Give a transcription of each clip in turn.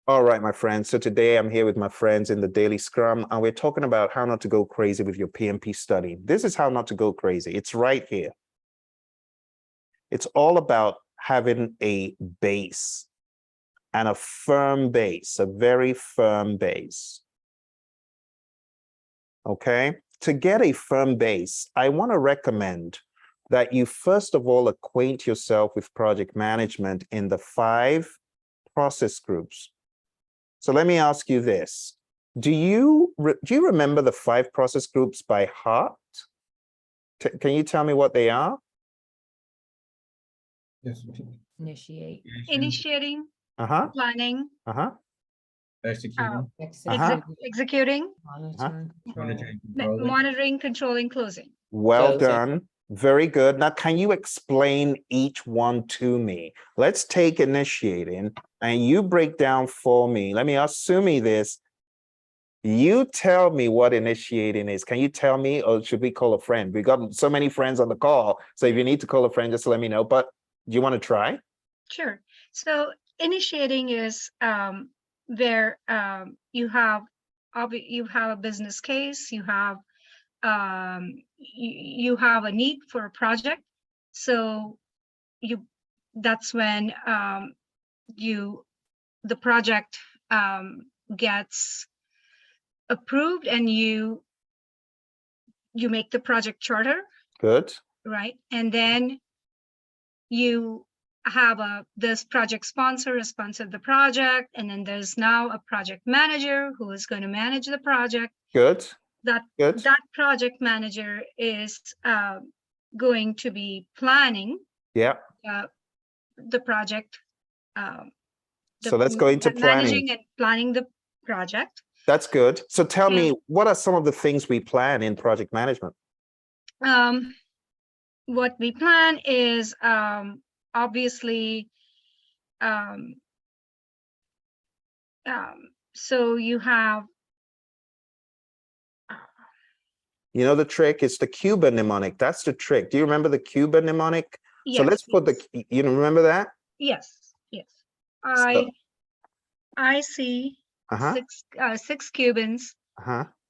All right, my friends. So today I'm here with my friends in the Daily Scrum, and we're talking about how not to go crazy with your PMP study. This is how not to go crazy. It's right here. It's all about having a base and a firm base, a very firm base. Okay? To get a firm base, I want to recommend that you first of all acquaint yourself with project management in the 5 process groups. So let me ask you this. Do you remember the 5 process groups by heart? Can you tell me what they are? Yes. Initiating, Uh-huh. planning, Uh-huh. Executing, executing, monitoring, controlling. monitoring, controlling, closing. Well done. Very good. Now, can you explain each one to me? Let's take initiating and you break down for me. Let me assume this. You tell me what initiating is. Can you tell me, or should we call a friend? We got so many friends on the call. So if you need to call a friend, just let me know. But do you want to try? Sure. So initiating is where you have a business case, you have you have a need for a project. So that's when the project gets approved and you make the project charter. Good. Right. And then you have this project sponsor sponsored the project, and then there's now a project manager who is going to manage the project. Good. That project manager is going to be planning the project. So let's go into managing and planning the project. That's good. So tell me, what are some of the things we plan in project management? What we plan is obviously so you have the trick is the Cuban mnemonic. That's the trick. Do you remember the Cuban mnemonic? Yes, so let's put you remember that? Yes. I see six Cubans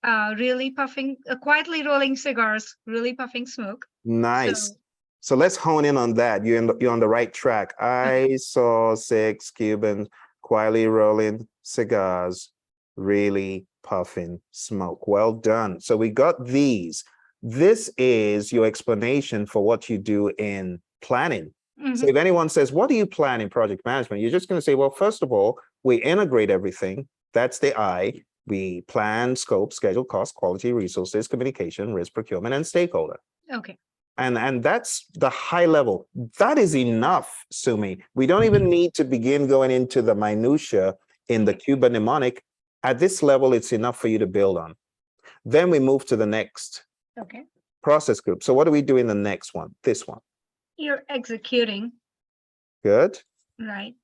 really puffing, quietly rolling cigars, really puffing smoke. Nice. So let's hone in on that. You're on the right track. I saw 6 Cubans quietly rolling cigars, really puffing smoke. Well done. So we got these. This is your explanation for what you do in planning. So if anyone says, what do you plan in project management? You're just going to say, well, first of all, we integrate everything. That's the I. We plan, scope, schedule, cost, quality, resources, communication, risk, procurement, and stakeholder. Okay. And that's the high level. That is enough, Sumi. We don't even need to begin going into the minutia in the Cuban mnemonic. At this level, it's enough for you to build on. Then we move to the next process group. So what do we do in the next one? This one. You're executing. Good. Right.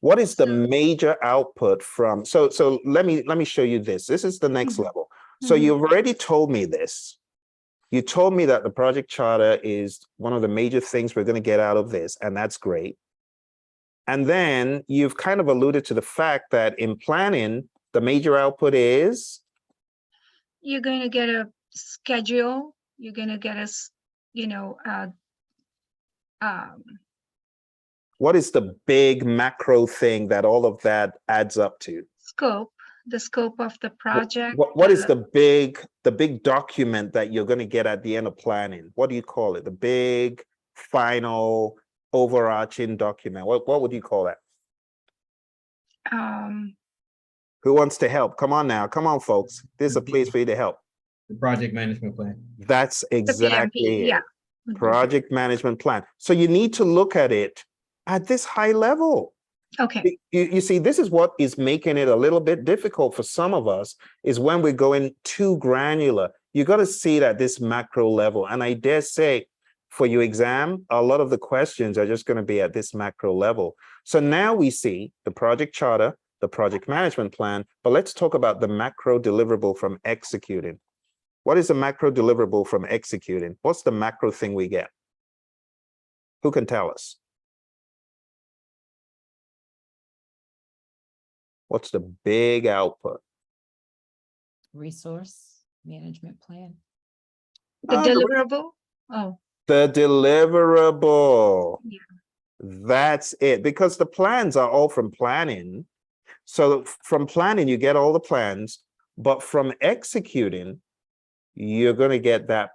What is the major output from? So let me show you this. This is the next level. So you've already told me this. You told me that the project charter is one of the major things we're going to get out of this, and that's great. And then you've kind of alluded to the fact that in planning, the major output is? You're going to get a schedule. You're going to get what is the big macro thing that all of that adds up to? Scope. The scope of the project. What is the big document that you're going to get at the end of planning? What do you call it? The big final overarching document. What would you call that? Who wants to help? Come on now. Come on, folks. This is a place for you to help. The project management plan. That's exactly it. Yeah. Project management plan. So you need to look at it at this high level. Okay. You see, this is what is making it a little bit difficult for some of us, is when we're going too granular. You got to see it at this macro level. And I dare say for your exam, a lot of the questions are just going to be at this macro level. So now we see the project charter, the project management plan, but let's talk about the macro deliverable from executing. What is the macro deliverable from executing? What's the macro thing we get? Who can tell us? What's the big output? Resource management plan. The Ah, deliverable? Oh, the deliverable. Yeah. That's it, because the plans are all from planning. So from planning, you get all the plans, but from executing, you're going to get that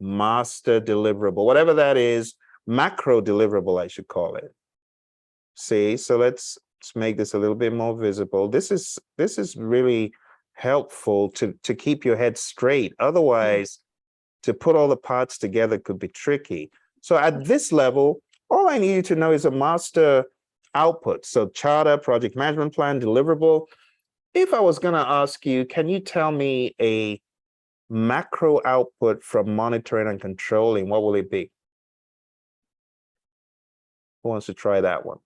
master deliverable, whatever that is, macro deliverable, I should call it. See, so let's make this a little bit more visible. This is really helpful to keep your head straight. Otherwise, to put all the parts together could be tricky. So at this level, all I need you to know is a master output. So charter, project management plan, deliverable. If I was going to ask you, can you tell me a macro output from monitoring and controlling, what will it be? Who wants to try that one?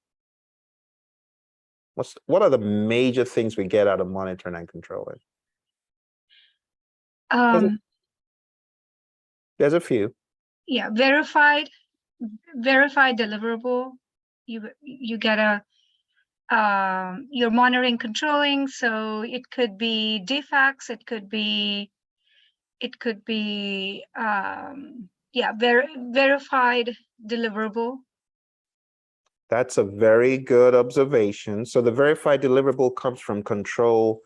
What are the major things we get out of monitoring and controlling? There's a few. Yeah, verified deliverable. You get you're monitoring, controlling, so it could be defects, it could be verified deliverable. That's a very good observation. So the verified deliverable comes from control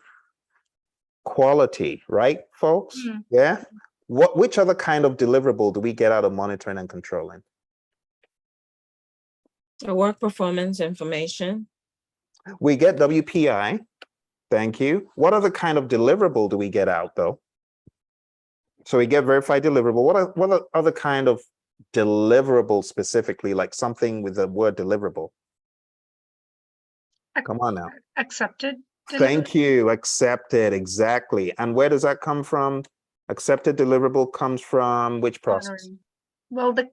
quality, right, folks? Yeah. Which other kind of deliverable do we get out of monitoring and controlling? The work performance information. We get WPI. Thank you. What other kind of deliverable do we get out, though? So we get verified deliverable. What other kind of deliverable specifically, like something with the word deliverable? Come on now. Accepted. Thank you. Accepted. Exactly. And where does that come from? Accepted deliverable comes from which process? Well, the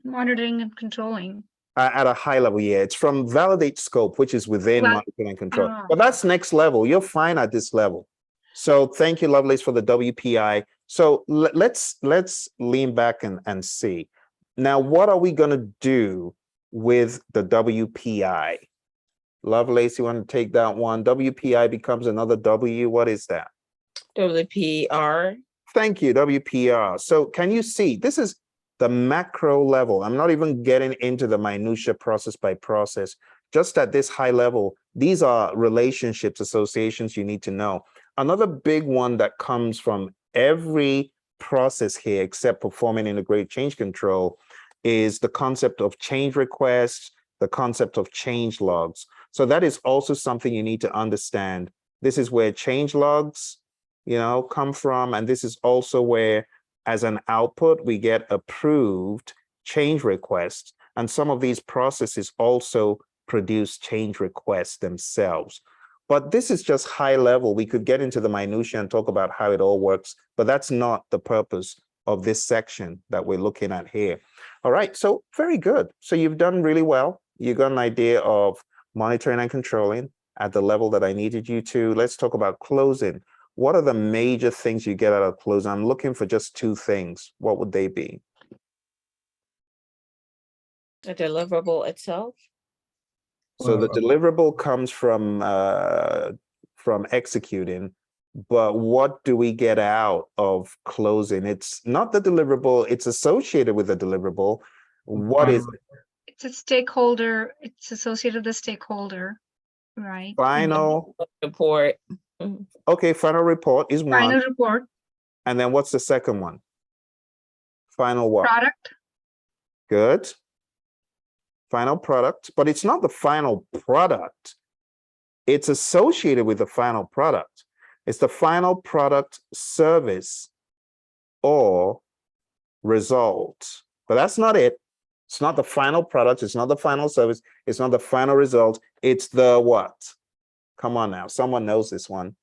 monitoring and controlling. At a high level, yeah. It's from validate scope, which is within monitoring and control. But that's next level. You're fine at this level. So thank you, Lovelace, for the WPI. So let's lean back and see. Now, what are we going to do with the WPI? Lovelace, you want to take that one? WPI becomes another W. What is that? WPR. Thank you, WPR. So can you see, this is the macro level. I'm not even getting into the minutia process by process. Just at this high level, these are relationships, associations you need to know. Another big one that comes from every process here, except performing integrated change control, is the concept of change requests, the concept of change logs. So that is also something you need to understand. This is where change logs, come from. And this is also where, as an output, we get approved change requests. And some of these processes also produce change requests themselves. But this is just high level. We could get into the minutia and talk about how it all works, but that's not the purpose of this section that we're looking at here. All right, so very good. So you've done really well. You got an idea of monitoring and controlling at the level that I needed you to. Let's talk about closing. What are the major things you get out of closing? I'm looking for just two things. What would they be? The deliverable itself. So the deliverable comes from executing, but what do we get out of closing? It's not the deliverable, it's associated with the deliverable. What is it? It's a stakeholder, it's associated with the stakeholder, right? Final report. Okay, final report is one. Final report. And then what's the second one? Final what? Product. Good. Final product, but it's not the final product. It's associated with the final product. It's the final product, service, or result. But that's not it. It's not the final product. It's not the final service. It's not the final result. It's the what? Come on now. Someone knows this one.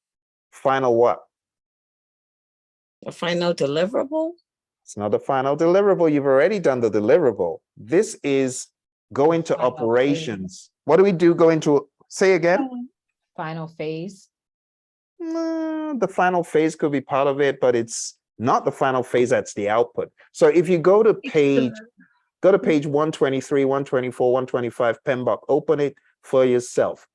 Final what? The final deliverable? It's not the final deliverable. You've already done the deliverable. This is go into Final operations. What do we do? Go into, say again? Final phase. The final phase could be part of it, but it's not the final phase. That's the output. So if you go to page 123, 124, 125, PMBOK, open it for yourself.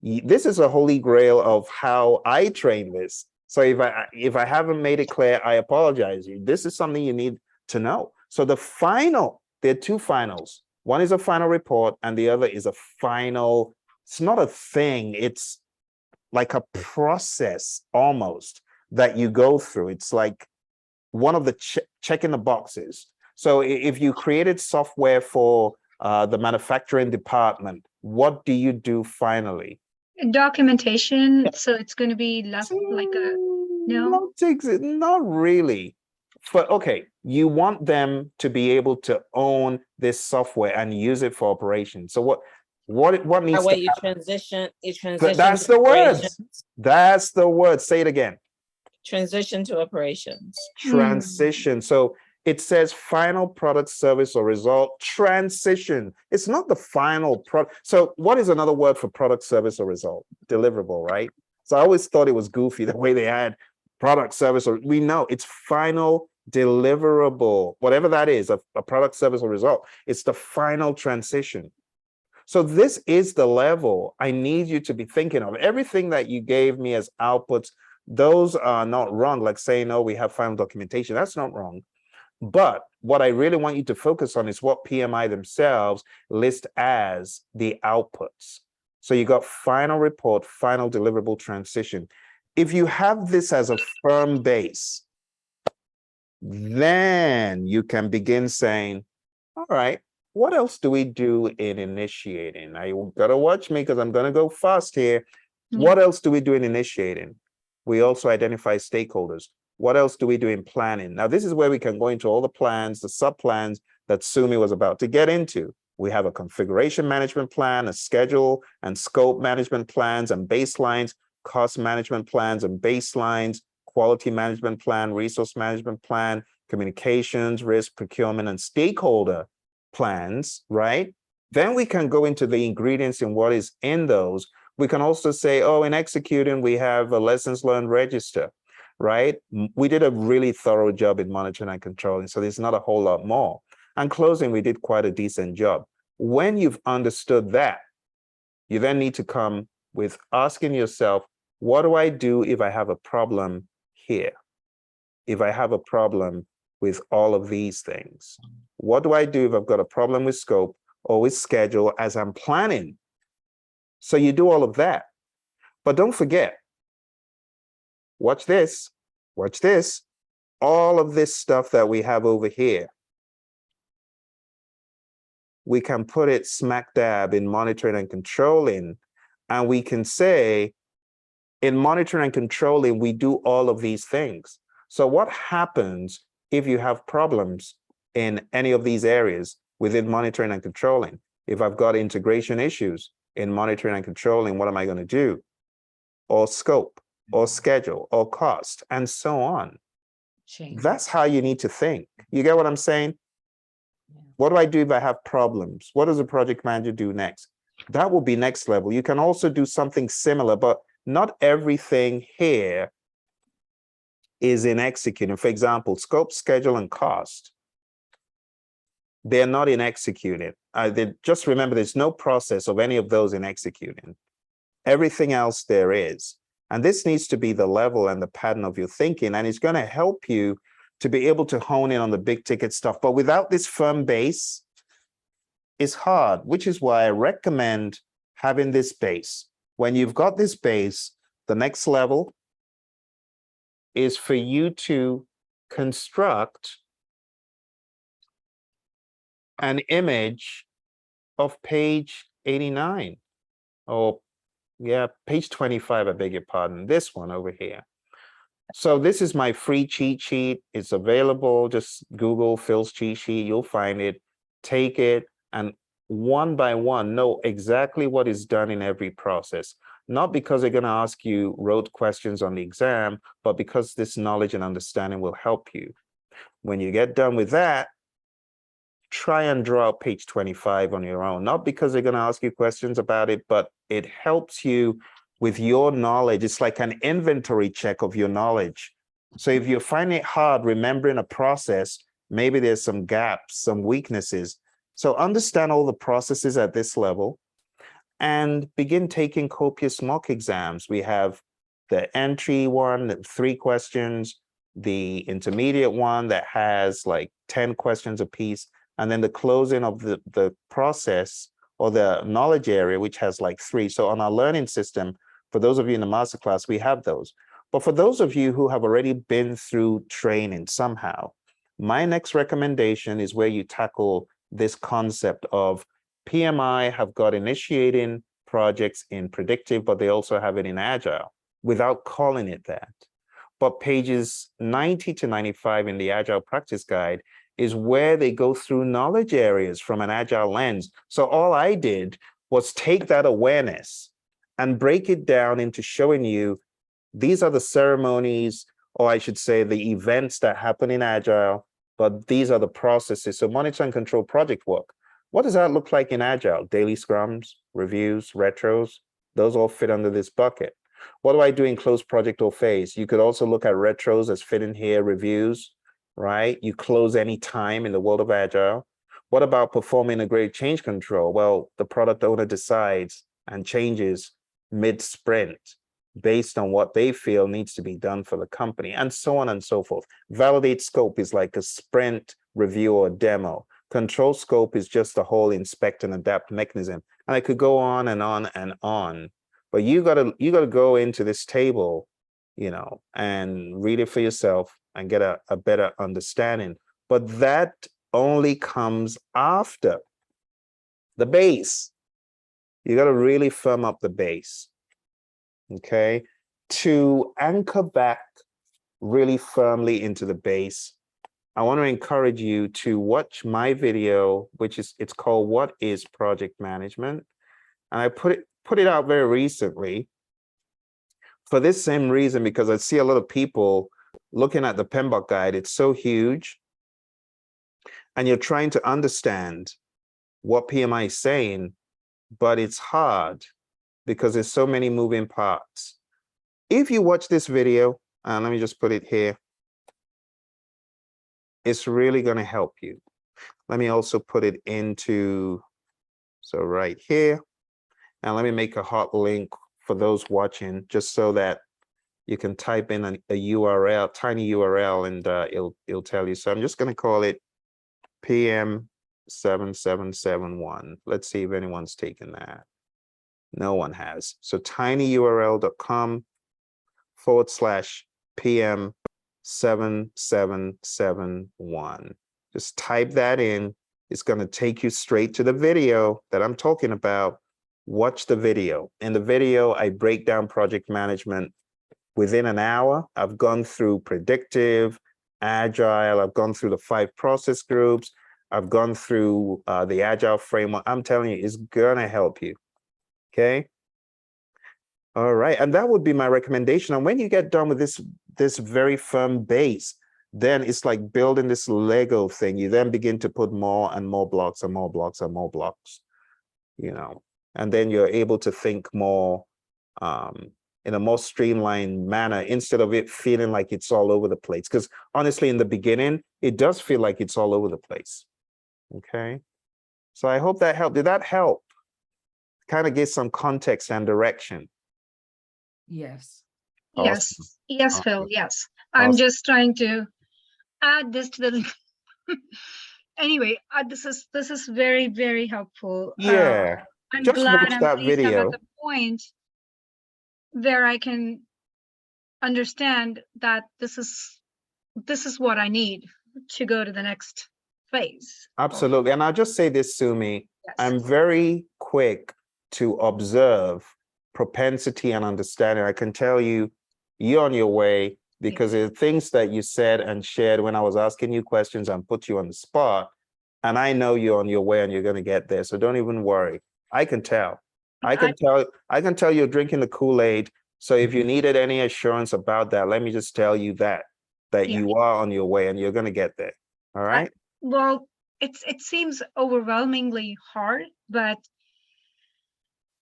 This is a holy grail of how I train this. So if I haven't made it clear, I apologize. This is something you need to know. So there are two finals. One is a final report and the other is a final. It's not a thing. It's like a process almost that you go through. It's like one of the checking the boxes. So if you created software for the manufacturing department, what do you do finally? Documentation, so it's going to be less like a, no? Not really. Okay, you want them to be able to own this software and use it for operations. So what needs That way to you happen? transition. That's to the word. operations. That's the word. Say it again. Transition to operations. Transition. So it says final product, service, or result transition. It's not the final product. So what is another word for product, service, or result? Deliverable, right? So I always thought it was goofy the way they had product, service, or we know it's final deliverable, whatever that is, a product, service, or result. It's the final transition. So this is the level I need you to be thinking of. Everything that you gave me as outputs, those are not wrong. Like saying, oh, we have final documentation. That's not wrong. But what I really want you to focus on is what PMI themselves list as the outputs. So you got final report, final deliverable, transition. If you have this as a firm base, then you can begin saying, all right, what else do we do in initiating? Now you gotta watch me because I'm gonna go fast here. What else do we do in initiating? We also identify stakeholders. What else do we do in planning? Now, this is where we can go into all the plans, the sub-plans that Sumi was about to get into. We have a configuration management plan, a schedule and scope management plans and baselines, cost management plans and baselines, quality management plan, resource management plan, communications, risk, procurement, and stakeholder plans, right? Then we can go into the ingredients in what is in those. We can also say, oh, in executing, we have a lessons learned register, right? We did a really thorough job in monitoring and controlling, so there's not a whole lot more. And closing, we did quite a decent job. When you've understood that, you then need to come with asking yourself, what do I do if I have a problem here? If I have a problem with all of these things? What do I do if I've got a problem with scope or with schedule as I'm planning? So you do all of that. But don't forget, watch this, all of this stuff that we have over here, we can put it smack dab in monitoring and controlling, and we can say, in monitoring and controlling, we do all of these things. So what happens if you have problems in any of these areas within monitoring and controlling? If I've got integration issues in monitoring and controlling, what am I going to do? Or scope, or schedule, or cost, and so on. Change. That's how you need to think. You get what I'm saying? Yeah. What do I do if I have problems? What does a project manager do next? That will be next level. You can also do something similar, but not everything here is in executing. For example, scope, schedule, and cost. They're not in executing. Just remember, there's no process of any of those in executing. Everything else there is. And this needs to be the level and the pattern of your thinking. And it's going to help you to be able to hone in on the big ticket stuff. But without this firm base, it's hard, which is why I recommend having this base. When you've got this base, the next level is for you to construct an image of page 89, or yeah, page 25, I beg your pardon, this one over here. So this is my free cheat sheet. It's available. Just Google Phil's cheat sheet. You'll find it. Take it and one by one know exactly what is done in every process. Not because they're going to ask you rote questions on the exam, but because this knowledge and understanding will help you. When you get done with that, try and draw out page 25 on your own. Not because they're going to ask you questions about it, but it helps you with your knowledge. It's like an inventory check of your knowledge. So if you find it hard remembering a process, maybe there's some gaps, some weaknesses. So understand all the processes at this level. and begin taking copious mock exams. We have the entry one, the 3 questions, the intermediate one that has like 10 questions apiece, and then the closing of the process or the knowledge area, which has like 3. So on our learning system, for those of you in the masterclass, we have those. But for those of you who have already been through training somehow, my next recommendation is where you tackle this concept of PMI have got initiating projects in predictive, but they also have it in agile without calling it that. But pages 90 to 95 in the Agile Practice Guide is where they go through knowledge areas from an agile lens. So all I did was take that awareness and break it down into showing you these are the ceremonies, or I should say the events that happen in Agile, but these are the processes. So monitor and control project work. What does that look like in Agile? Daily scrums, reviews, retros, those all fit under this bucket. What do I do in close project or phase? You could also look at retros as fitting here, reviews, right? You close any time in the world of Agile. What about performing a great change control? Well, the product owner decides and changes mid-sprint based on what they feel needs to be done for the company, and so on and so forth. Validate scope is like a sprint review or demo. Control scope is just a whole inspect and adapt mechanism. And I could go on and on and on. But you gotta go into this table, you know, and read it for yourself and get a better understanding. But that only comes after the base. You gotta really firm up the base, okay? To anchor back really firmly into the base, I want to encourage you to watch my video, it's called What is Project Management? And I put it out very recently for this same reason, because I see a lot of people looking at the PMBOK guide. It's so huge. And you're trying to understand what PMI is saying, but it's hard because there's so many moving parts. If you watch this video, and let me just put it here, it's really going to help you. Let me also put it into, so right here, and let me make a hot link for those watching, just so that you can type in a URL, tiny URL, and it'll tell you. So I'm just going to call it PM7771. Let's see if anyone's taken that. No one has. So tinyurl.com/PM7771. Just type that in. It's going to take you straight to the video that I'm talking about. Watch the video. In the video, I break down project management within an hour. I've gone through predictive, agile. I've gone through the 5 process groups. I've gone through the agile framework. I'm telling you, it's going to help you. Okay. All right. And that would be my recommendation. And when you get done with this very firm base, then it's like building this Lego thing. You then begin to put more and more blocks and more blocks and more blocks, you know, and then you're able to think more in a more streamlined manner instead of it feeling like it's all over the place. Because honestly, in the beginning, it does feel like it's all over the place. Okay. So I hope that helped. Did that help? Kind of give some context and direction. Yes. Yes, Awesome. yes, Phil, Awesome. yes. I'm Awesome. just trying to add this to the anyway, this is very, very helpful. Yeah. I'm Just glad watch I'm that pleased I'm video. at the point where I can understand that this is what I need to go to the next phase. Absolutely. And I'll just say this, Sumi. Yes. I'm very quick to observe propensity and understanding. I can tell you, you're on your way, because there are things that you said and shared when I was asking you questions and put you on the spot. And I know you're on your way and you're going to get there. So don't even worry. I can tell. I can tell you're drinking the Kool-Aid. So if you needed any assurance about that, let me just tell you that Yeah. you are on your way and you're going to get there. All right. Well, it seems overwhelmingly hard, but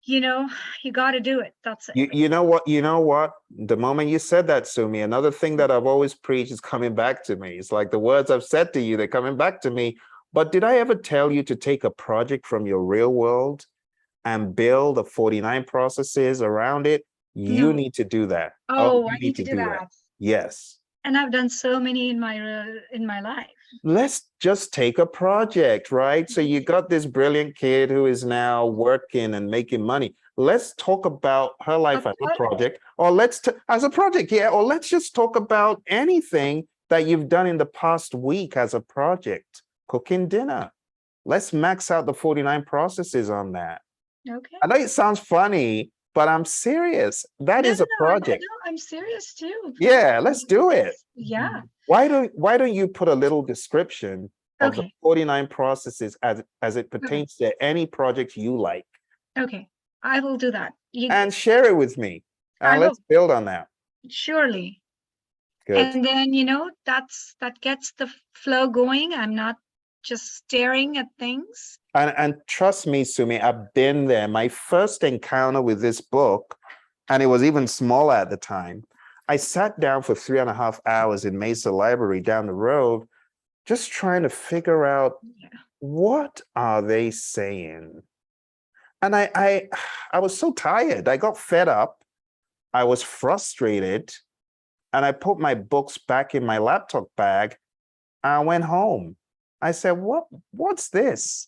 you know, you got to do it. That's it. You know what? The moment you said that, Sumi, another thing that I've always preached is coming back to me. It's like the words I've said to you, they're coming back to me. But did I ever tell you to take a project from your real world and build the 49 processes around it, you No. need to do that. Oh, you I need to do that. Yes. And I've done so many in my life. Let's just take a project, right? So you got this brilliant kid who is now working and making money. Let's talk about her life as a project, or as a project, yeah, or let's just talk about anything that you've done in the past week as a project, cooking dinner. Let's max out the 49 processes on that. Okay. I know it sounds funny, but I'm serious. That is a project. I'm serious too. Yeah, let's do it. Yeah. Why don't you put a little description of the Okay. 49 processes as it pertains to any project you like, Okay. I will do that. and share it with me. I Let's will. build on that. Surely. Good. And then, that gets the flow going. I'm not just staring at things. And trust me, Sumi, I've been there. My first encounter with this book, and it was even smaller at the time, I sat down for 3.5 hours in Mesa Library down the road, just trying to figure out what are they saying. And I was so tired. I got fed up. I was frustrated. And I put my books back in my laptop bag. I went home. I said, what's this?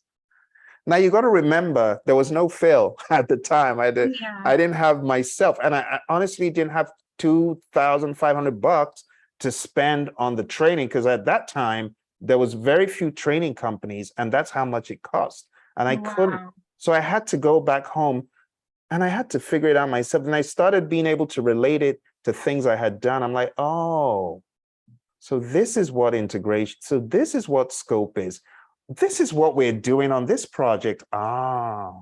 Now you got to remember, there was no Phil at the time. I didn't have myself. And I honestly didn't have $2,500 to spend on the training, because at that time, there was very few training companies, and that's how much it cost. And I couldn't. So I had to go back home and I had to figure it out myself. And I started being able to relate it to things I had done. I'm like, oh, so this is what integration, so this is what scope is. This is what we're doing on this project. Ah,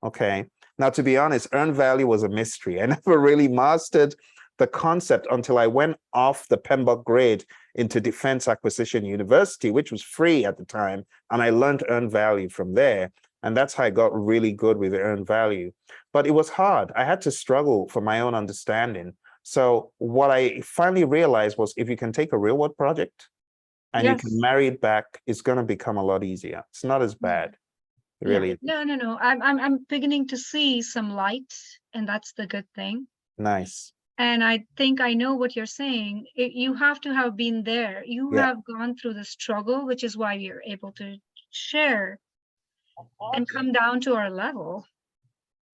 okay. Now, to be honest, earned value was a mystery. I never really mastered the concept until I went off the PMBOK grade into Defense Acquisition University, which was free at the time. And I learned earned value from there. And that's how I got really good with earned value. But it was hard. I had to struggle for my own understanding. So what I finally realized was, if you can take a real world project and you can marry it back, it's going to become a lot easier. It's not as bad. It really is. No. I'm beginning to see some light, and that's the good thing. Nice. And I think I know what you're saying. You have to have been there. You have gone through the struggle, which is why you're able to share and come down to our level,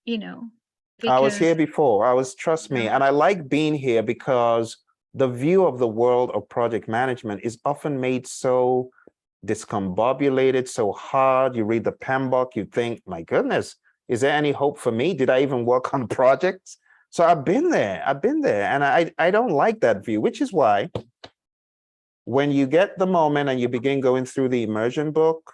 I was here because before. Trust me. And I like being here because the view of the world of project management is often made so discombobulated, so hard. You read the PMBOK, you think, my goodness, is there any hope for me? Did I even work on projects? So I've been there. And I don't like that view, which is why when you get the moment and you begin going through the Immersion book,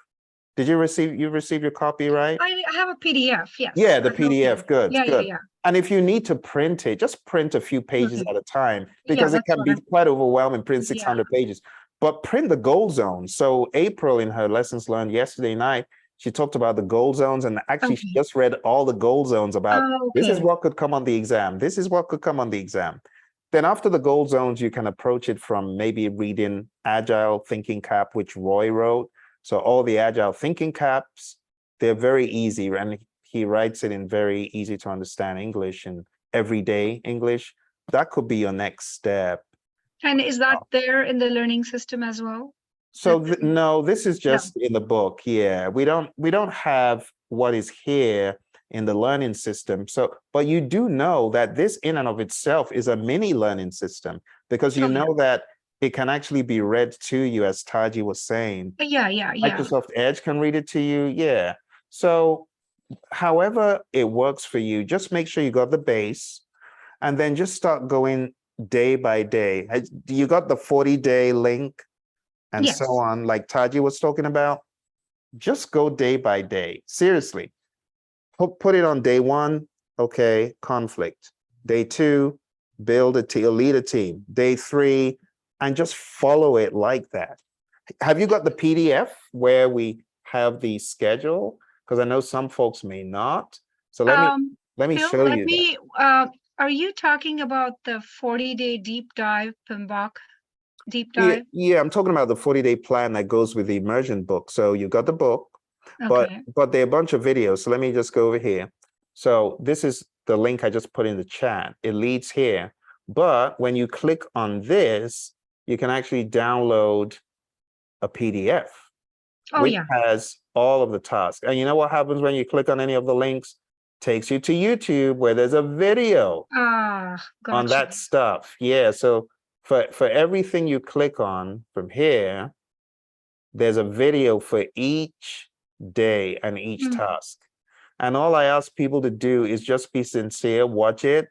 did you receive your copy, right? I have a PDF, yes. Yeah, the PDF, good. Yeah. And if you need to print it, just print a few pages at a time, because it can be quite overwhelming, print 600 pages. But print the goal zones. So April, in her lessons learned yesterday night, she talked about the goal zones, and actually she just read all the goal zones about this is what could come on the exam. This is what could come on the exam. Then after the goal zones, you can approach it from maybe reading Agile Thinking Cap, which Roy wrote. So all the Agile Thinking Caps, they're very easy, and he writes it in very easy to understand English and everyday English. That could be your next step. And is that there in the learning system as well? So no, this is just in the book. Yeah, we don't have what is here in the learning system. So, but you do know that this in and of itself is a mini learning system, because you know that it can actually be read to you, as Taji was saying. Yeah. Microsoft Edge can read it to you. Yeah. So however it works for you, just make sure you got the base, and then just start going day by day. You got the 40-day link and so on, like Taji was talking about. Just go day by day. Seriously. Put it on day 1, okay, conflict. Day 2, build a team, lead a team. Day 3, and just follow it like that. Have you got the PDF where we have the schedule? Because I know some folks may not. So let me Phil, show you that. Are you talking about the 40-day deep dive, PMBOK deep dive? Yeah, I'm talking about the 40-day plan that goes with the Immersion book. So you got the book, Okay. But there are a bunch of videos. So let me just go over here. So this is the link I just put in the chat. It leads here. But when you click on this, you can actually download a PDF, Oh, which yeah. has all of the tasks. And you know what happens when you click on any of the links? Takes you to YouTube where there's a video Ah, on gotcha. that stuff. Yeah. So for everything you click on from here, there's a video for each day and each Mm. task. And all I ask people to do is just be sincere, watch it.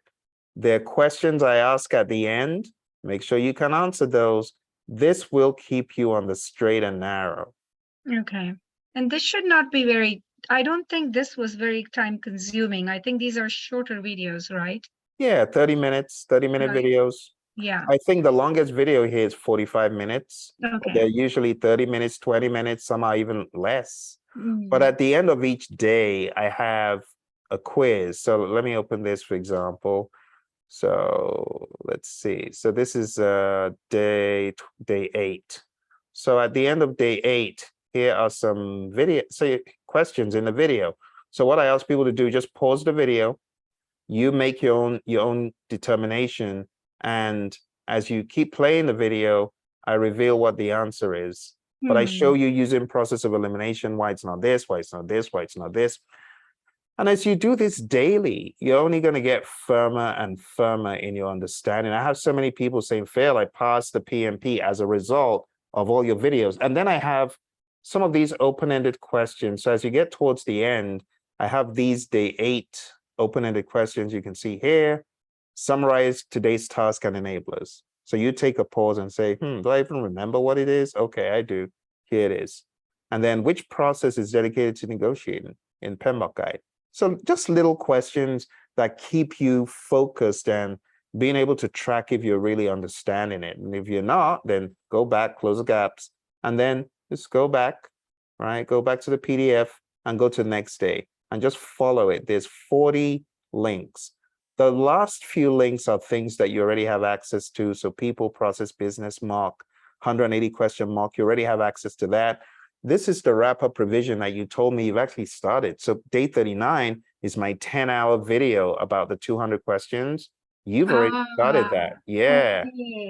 There are questions I ask at the end. Make sure you can answer those. This will keep you on the straight and narrow. Okay. And this should not be very, I don't think this was very time consuming. I think these are shorter videos, right? Yeah, 30 minutes, 30-minute Right. videos. Yeah. I think the longest video here is 45 minutes. Okay. They're usually 30 minutes, 20 minutes, some are even less. But Mm. at the end of each day, I have a quiz. So let me open this, for example. So let's see. So this is day 8. So at the end of day 8, here are some questions in the video. So what I ask people to do, just pause the video. You make your own determination, and as you keep playing the video, I reveal what the answer is. But I show you using process of elimination, why it's not this, why it's not this, why it's not this. And as you do this daily, you're only going to get firmer and firmer in your understanding. I have so many people saying, Phil, I passed the PMP as a result of all your videos. And then I have some of these open-ended questions. So as you get towards the end, I have these day 8 open-ended questions you can see here. Summarize today's task and enablers. So you take a pause and say, do I even remember what it is? Okay, I do. Here it is. And then which process is dedicated to negotiating in PMBOK guide? So just little questions that keep you focused and being able to track if you're really understanding it. And if you're not, then go back, close the gaps, and then just go back, right? Go back to the PDF and go to the next day and just follow it. There's 40 links. The last few links are things that you already have access to. So people, process, business, mark, 180 question mark, you already have access to that. This is the wrap-up provision that you told me you've actually started. So day 39 is my 10-hour video about the 200 questions. You've already started that. Yeah.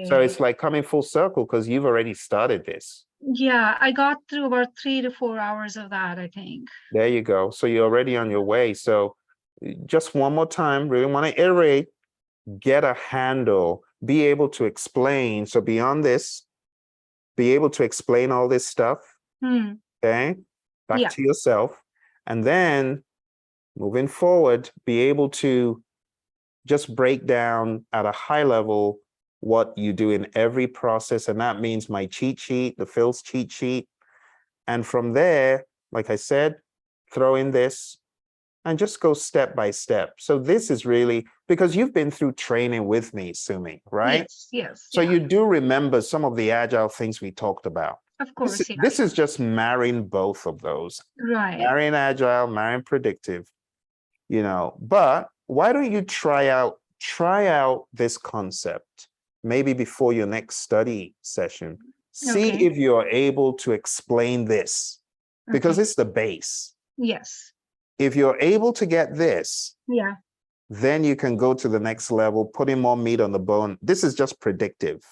So it's Okay. like coming full circle because you've already started this. Yeah, I got through about 3 to 4 hours of that, I think. There you go. So you're already on your way. So just one more time, really want to iterate, get a handle, be able to explain. So beyond this, be able to explain all this stuff. Okay, back Yeah. to yourself. And then moving forward, be able to just break down at a high level what you do in every process. And that means my cheat sheet, the Phil's cheat sheet. And from there, like I said, throw in this and just go step by step. So this is really, because you've been through training with me, Sumi, right? Yes, yes. So yeah. you do remember some of the agile things we talked about. Of course, yeah. This is just marrying both of those. Right. Marrying agile, marrying predictive, but why don't you try out this concept maybe before your next study session? See Okay. if you're able to explain this, because Okay. it's the base. Yes. If you're able to get this, Yeah. then you can go to the next level, putting more meat on the bone. This is just predictive,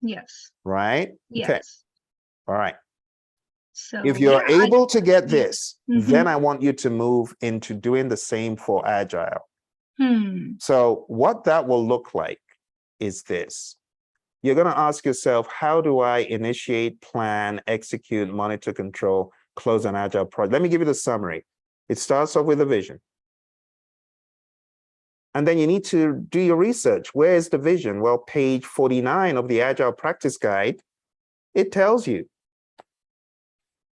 Yes. right? Yes. Okay. All right. So If you're yeah, able to get this, Mhm. then I want you to move into doing the same for Agile. Hmm. So what that will look like is this. You're going to ask yourself, how do I initiate, plan, execute, monitor, control, close an Agile project? Let me give you the summary. It starts off with a vision. And then you need to do your research. Where is the vision? Well, page 49 of the Agile Practice Guide, it tells you.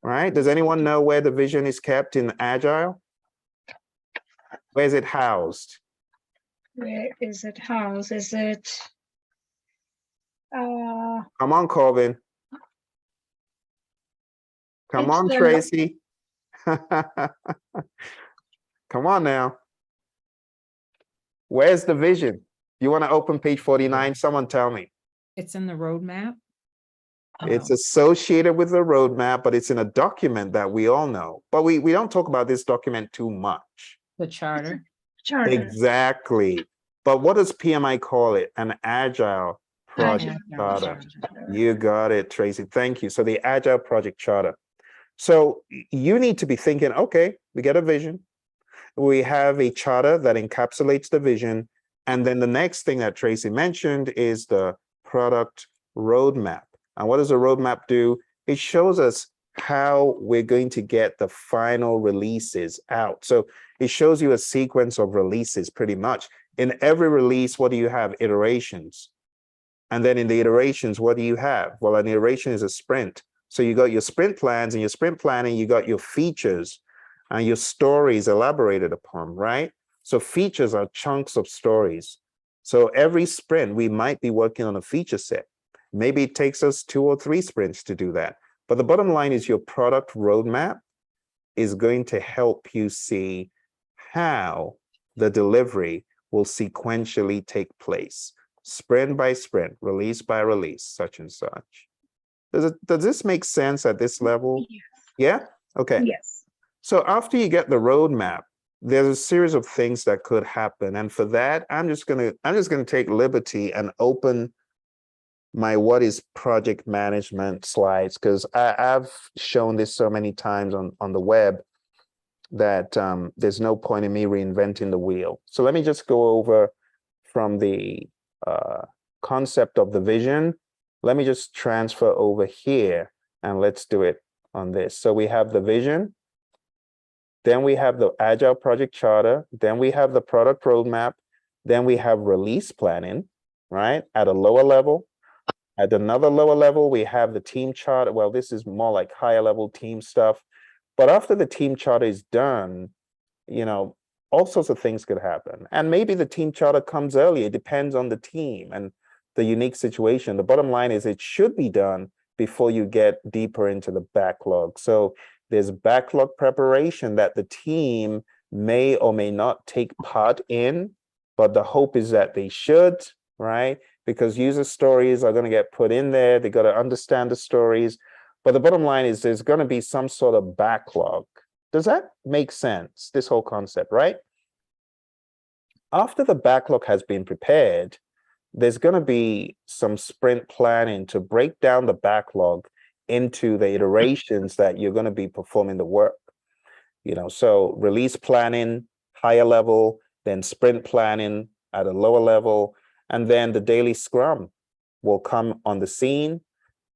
Right? Does anyone know where the vision is kept in Agile? Where is it housed? Where is it housed? Is it Come on, Corbin. Come It's on, the- Tracy. Come on now. Where's the vision? You want to open page 49? Someone tell me. It's in the roadmap. It's associated with the roadmap, but it's in a document that we all know. But we don't talk about this document too much. The charter. Charter. Exactly. But what does PMI call it? An agile project charter. You got it, Tracy. Thank you. So the agile project charter. So you need to be thinking, okay, we get a vision. We have a charter that encapsulates the vision. And then the next thing that Tracy mentioned is the product roadmap. And what does the roadmap do? It shows us how we're going to get the final releases out. So it shows you a sequence of releases pretty much. In every release, what do you have? Iterations. And then in the iterations, what do you have? Well, an iteration is a sprint. So you got your sprint plans, and your sprint planning, you got your features and your stories elaborated upon, right? So features are chunks of stories. So every sprint, we might be working on a feature set. Maybe it takes us 2 or 3 sprints to do that. But the bottom line is your product roadmap is going to help you see how the delivery will sequentially take place, sprint by sprint, release by release, such and such. Does this make sense at this level? Yes. Yeah? Okay. Yes. So after you get the roadmap, there's a series of things that could happen. And for that, I'm just gonna take liberty and open my what is project management slides, because I've shown this so many times on the web that there's no point in me reinventing the wheel. So let me just go over from the concept of the vision. Let me just transfer over here and let's do it on this. So we have the vision, then we have the Agile project charter, then we have the product roadmap, then we have release planning, right? At a lower level. At another lower level, we have the team charter. Well, this is more like higher level team stuff. But after the team charter is done, you know, all sorts of things could happen. And maybe the team charter comes early. It depends on the team and the unique situation. The bottom line is it should be done before you get deeper into the backlog. So there's backlog preparation that the team may or may not take part in, but the hope is that they should, right? Because user stories are going to get put in there. They got to understand the stories. But the bottom line is there's going to be some sort of backlog. Does that make sense, this whole concept, right? After the backlog has been prepared, there's going to be some sprint planning to break down the backlog into the iterations that you're going to be performing the work. You know, so release planning, higher level, then sprint planning at a lower level, and then the daily scrum will come on the scene.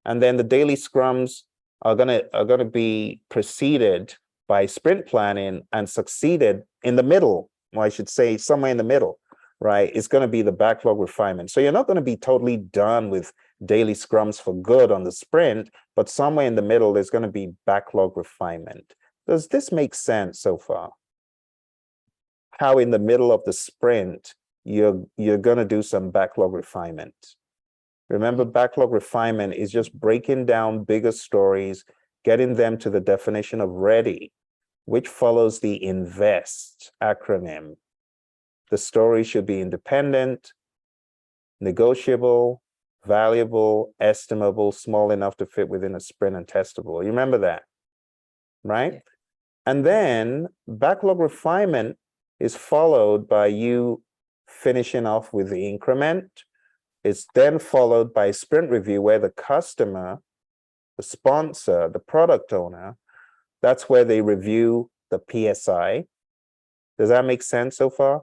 And then the daily scrums are gonna be preceded by sprint planning and succeeded in the middle, or I should say somewhere in the middle, right? It's gonna be the backlog refinement. So you're not gonna be totally done with daily scrums for good on the sprint, but somewhere in the middle, there's gonna be backlog refinement. Does this make sense so far? How in the middle of the sprint, you're gonna do some backlog refinement. Remember, backlog refinement is just breaking down bigger stories, getting them to the definition of ready, which follows the INVEST acronym. The story should be independent, negotiable, valuable, estimable, small enough to fit within a sprint, and testable. You remember that, right? And then backlog refinement is followed by you finishing off with the increment. It's then followed by sprint review, where the customer, the sponsor, the product owner, that's where they review the PSI. Does that make sense so far?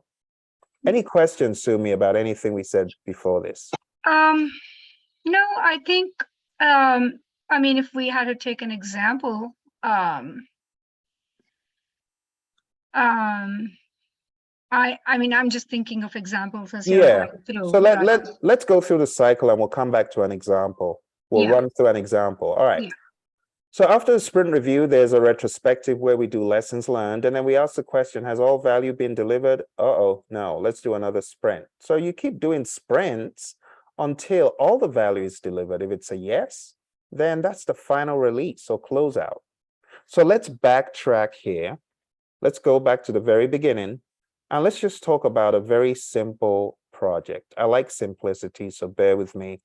Any questions, Sumi, about anything we said before this? No, I think, I mean, if we had to take an example, I mean, I'm just thinking of examples as you're Yeah. going through. So right? let's go through the cycle and we'll come back to an example. We'll Yeah. run through an example. All right. Yeah. So after the sprint review, there's a retrospective where we do lessons learned, and then we ask the question, has all value been delivered? Uh-oh, no, let's do another sprint. So you keep doing sprints until all the value is delivered. If it's a yes, then that's the final release or closeout. So let's backtrack here. Let's go back to the very beginning, and let's just talk about a very simple project. I like simplicity, so bear with me.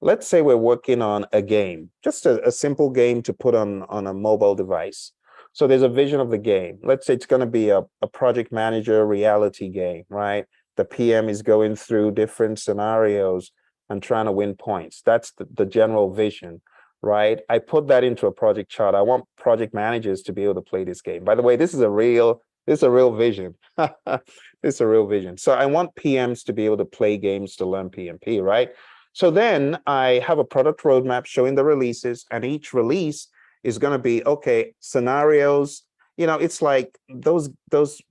let's say we're working on a game, just a simple game to put on a mobile device. So there's a vision of the game. Let's say it's going to be a project manager reality game, right? The PM is going through different scenarios and trying to win points. That's the general vision, right? I put that into a project chart. I want project managers to be able to play this game. By the way, this is a real vision. It's a real vision. So I want PMs to be able to play games to learn PMP, right? So then I have a product roadmap showing the releases, and each release is going to be, okay, scenarios. You know, it's like those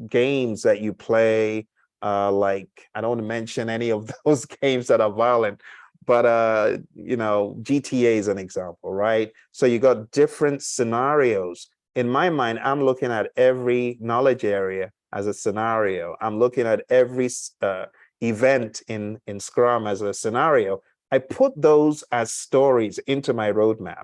games that you play, like, I don't want to mention any of those games that are violent, but you know, GTA is an example, right? So you got different scenarios. In my mind, I'm looking at every knowledge area as a scenario. I'm looking at every event in Scrum as a scenario. I put those as stories into my roadmap.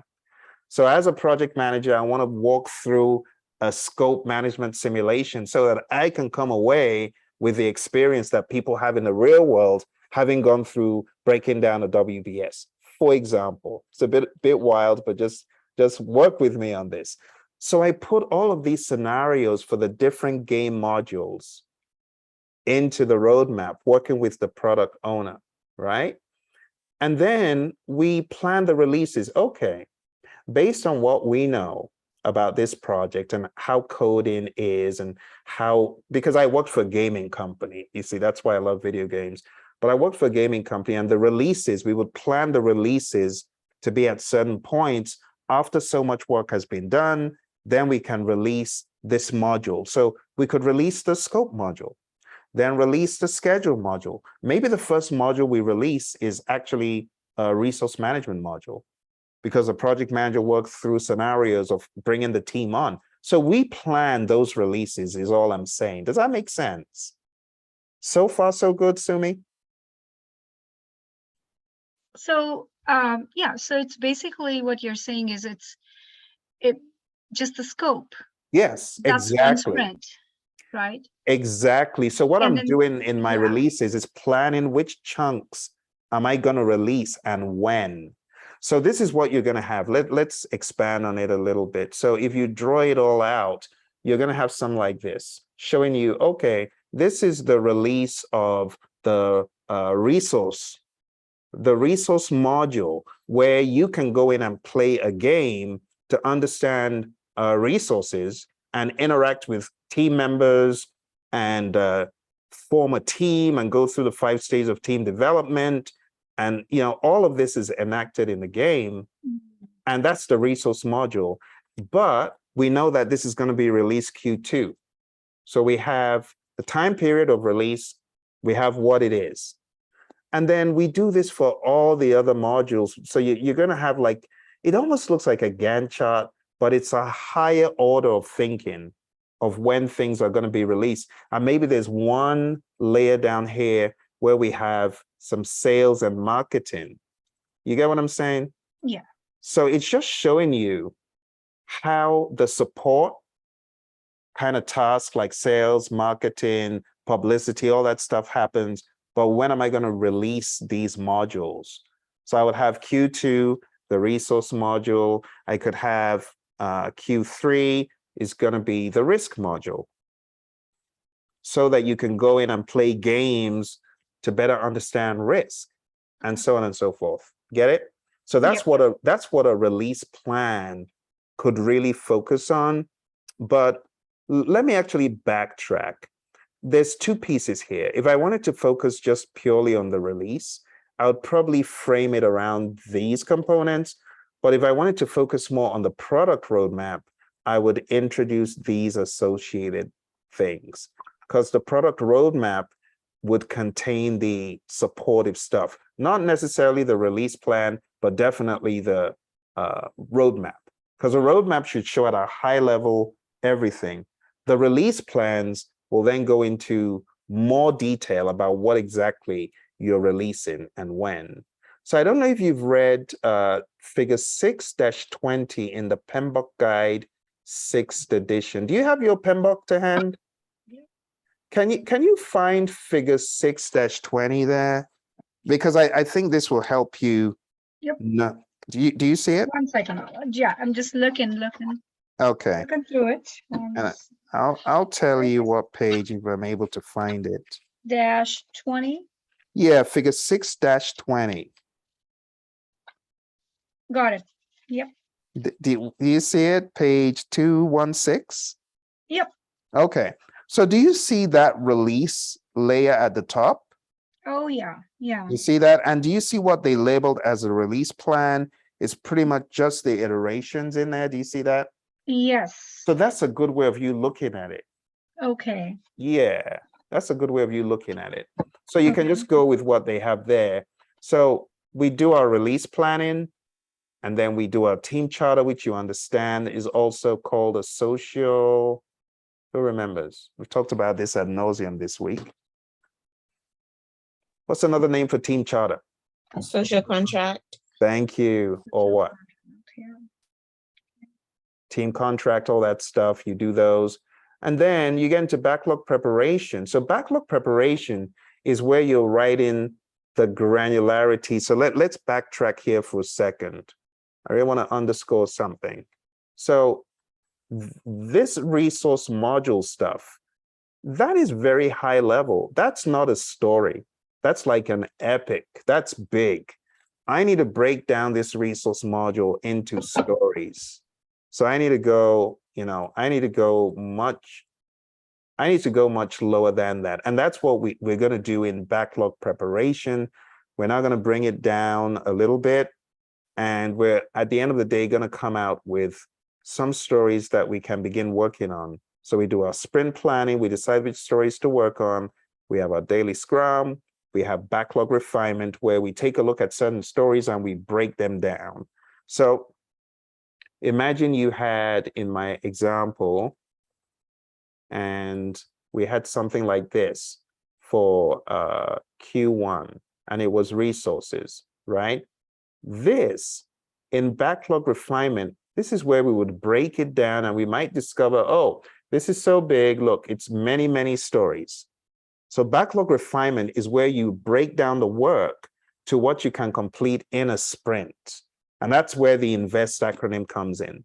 So as a project manager, I want to walk through a scope management simulation so that I can come away with the experience that people have in the real world, having gone through breaking down a WBS, for example. It's a bit wild, but just work with me on this. So I put all of these scenarios for the different game modules into the roadmap, working with the product owner, right? And then we plan the releases. Okay, based on what we know about this project and how coding is and how, because I worked for a gaming company, you see, that's why I love video games, but I worked for a gaming company, and the releases, we would plan the releases to be at certain points. After so much work has been done, then we can release this module. So we could release the scope module, then release the schedule module. Maybe the first module we release is actually a resource management module, because the project manager worked through scenarios of bringing the team on. So we plan those releases is all I'm saying. Does that make sense? So far, so good, Sumi? So yeah, so it's basically what you're saying is it just the scope. Yes, That's one exactly. sprint, right? Exactly. So what And I'm then, doing in my yeah. releases is planning which chunks am I going to release and when. So this is what you're going to have. Let's expand on it a little bit. So if you draw it all out, you're going to have something like this, showing you, okay, this is the release of the resource module, where you can go in and play a game to understand resources and interact with team members and form a team and go through the 5 stages of team development. And, you know, all of this is enacted in the game, and that's the resource module. But we know that this is going to be released Q2. So we have the time period of release, we have what it is. And then we do this for all the other modules. So you're going to have, like, it almost looks like a Gantt chart, but it's a higher order of thinking of when things are going to be released. And maybe there's one layer down here where we have some sales and marketing. You get what I'm saying? Yeah. So it's just showing you how the support kind of tasks like sales, marketing, publicity, all that stuff happens. But when am I going to release these modules? So I would have Q2, the resource module. I could have Q3 is going to be the risk module, so that you can go in and play games to better understand risk, and so on and so forth. Get it? So that's what a release plan could really focus on. But let me actually backtrack. There's 2 pieces here. If I wanted to focus just purely on the release, I would probably frame it around these components. But if I wanted to focus more on the product roadmap, I would introduce these associated things, because the product roadmap would contain the supportive stuff, not necessarily the release plan, but definitely the roadmap, because a roadmap should show at a high level everything. The release plans will then go into more detail about what exactly you're releasing and when. So I don't know if you've read figure 6-20 in the PMBOK guide, 6th edition. Do you have your PMBOK to hand? Yeah. Can you find figure 6-20 there? Because I think this will help you No, do you see it? 1 second. Yeah, I'm just looking Okay, through it. and I'll tell you what page if I'm able to find it. -20. Yeah, figure 6-20. Got it. Yep. Do you see it? Page 216? Yep. Okay, so do you see that release layer at the top? Oh, yeah. Yeah. You see that? And do you see what they labeled as a release plan? It's pretty much just the iterations in there. Do you see that? Yes. So that's a good way of you looking at it. Okay. Yeah, that's a good way of you looking at it. So you can Okay. just go with what they have there. So we do our release planning, and then we do our team charter, which you understand is also called a social. Who remembers? We've talked about this ad nauseum this week. What's another name for team charter? Social contract. Thank you. Or what? Yeah. Team contract, all that stuff. You do those. And then you get into backlog preparation. So backlog preparation is where you're writing the granularity. So let's backtrack here for a second. I really want to underscore something. So this resource module stuff, that is very high level. That's not a story. That's like an epic. That's big. I need to break down this resource module into stories. So I need to go, I need to go much lower than that. And that's what we're going to do in backlog preparation. We're now going to bring it down a little bit. And we're at the end of the day going to come out with some stories that we can begin working on. So we do our sprint planning, we decide which stories to work on. We have our daily scrum, we have backlog refinement, where we take a look at certain stories and we break them down. So imagine you had, in my example, and we had something like this for Q1, and it was resources, right? This, in backlog refinement, this is where we would break it down and we might discover, oh, this is so big, look, it's many, many stories. So backlog refinement is where you break down the work to what you can complete in a sprint. And that's where the INVEST acronym comes in.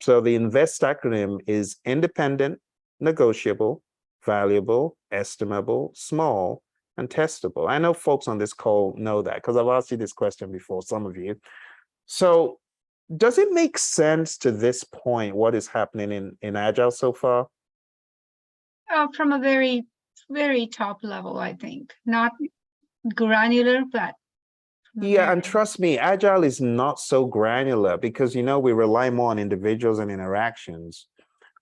So the INVEST acronym is independent, negotiable, valuable, estimable, small, and testable. I know folks on this call know that because I've asked you this question before, some of you. So does it make sense to this point what is happening in Agile so far? From a very, very top level, I think. Not granular, but Yeah, and trust me, Agile is not so granular because, we rely more on individuals and interactions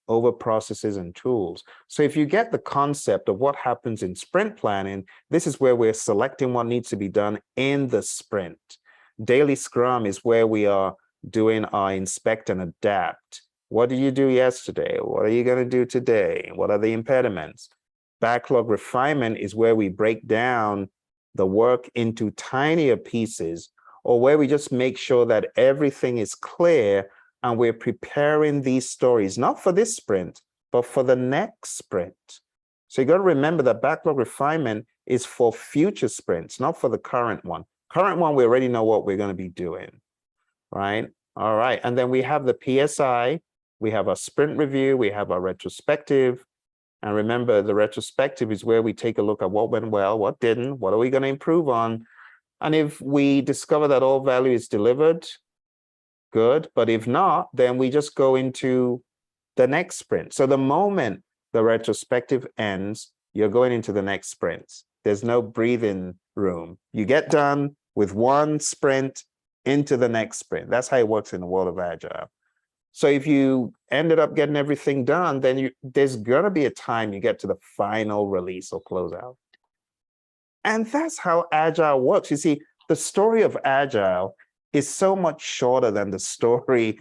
over processes and tools. So if you get the concept of what happens in sprint planning, this is where we're selecting what needs to be done in the sprint. Daily Scrum is where we are doing our inspect and adapt. What did you do yesterday? What are you going to do today? What are the impediments? Backlog refinement is where we break down the work into tinier pieces, or where we just make sure that everything is clear and we're preparing these stories, not for this sprint, but for the next sprint. So you got to remember that backlog refinement is for future sprints, not for the current one. Current one, we already know what we're going to be doing, right? All right. And then we have the PSI, we have our sprint review, we have our retrospective. And remember, the retrospective is where we take a look at what went well, what didn't, what are we going to improve on? And if we discover that all value is delivered, good. But if not, then we just go into the next sprint. So the moment the retrospective ends, you're going into the next sprint. There's no breathing room. You get done with one sprint into the next sprint. That's how it works in the world of Agile. So if you ended up getting everything done, then there's going to be a time you get to the final release or closeout. And that's how Agile works. You see, the story of Agile is so much shorter than the story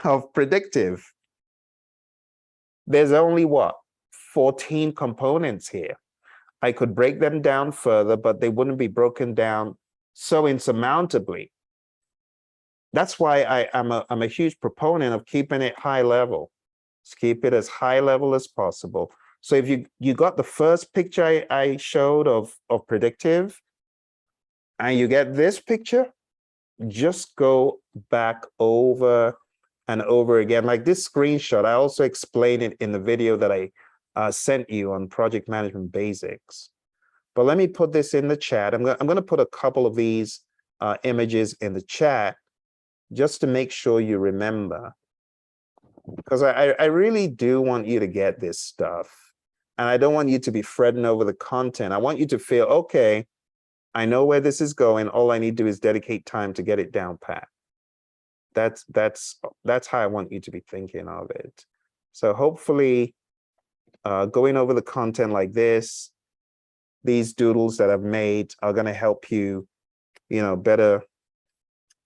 of predictive. There's only 14 components here. I could break them down further, but they wouldn't be broken down so insurmountably. That's why I'm a huge proponent of keeping it high level. Let's keep it as high level as possible. So if you got the first picture I showed of predictive, and you get this picture, just go back over and over again. Like this screenshot, I also explained it in the video that I sent you on project management basics. But let me put this in the chat. I'm going to put a couple of these images in the chat just to make sure you remember. Because I really do want you to get this stuff. And I don't want you to be fretting over the content. I want you to feel, okay, I know where this is going. All I need to do is dedicate time to get it down pat. That's how I want you to be thinking of it. So hopefully going over the content like this, these doodles that I've made are going to help you, better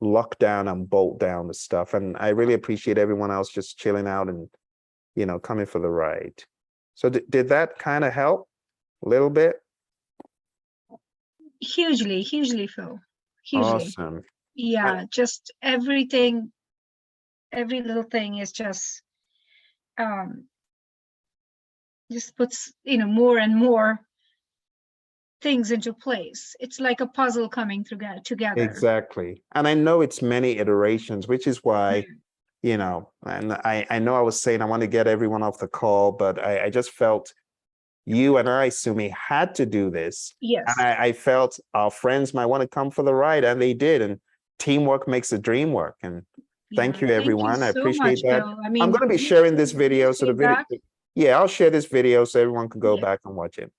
lock down and bolt down the stuff. And I really appreciate everyone else just chilling out and, coming for the ride. So did that kind of help a little bit? Hugely, Phil. Hugely. Awesome. Yeah, just everything, every little thing is just puts, more and more things into place. It's like a puzzle coming together. Exactly. And I know it's many iterations, which is why, and I know I was saying I want to get everyone off the call, but I just felt you and I, Sumi, had to do this. Yes. And I felt our friends might want to come for the ride, and they did. And teamwork makes the dream work. And thank you, everyone. I so appreciate much, that. Bill. I'm going to be sharing this video. So the video, feedback. yeah, I'll share this video so everyone can go Yeah. back and watch it.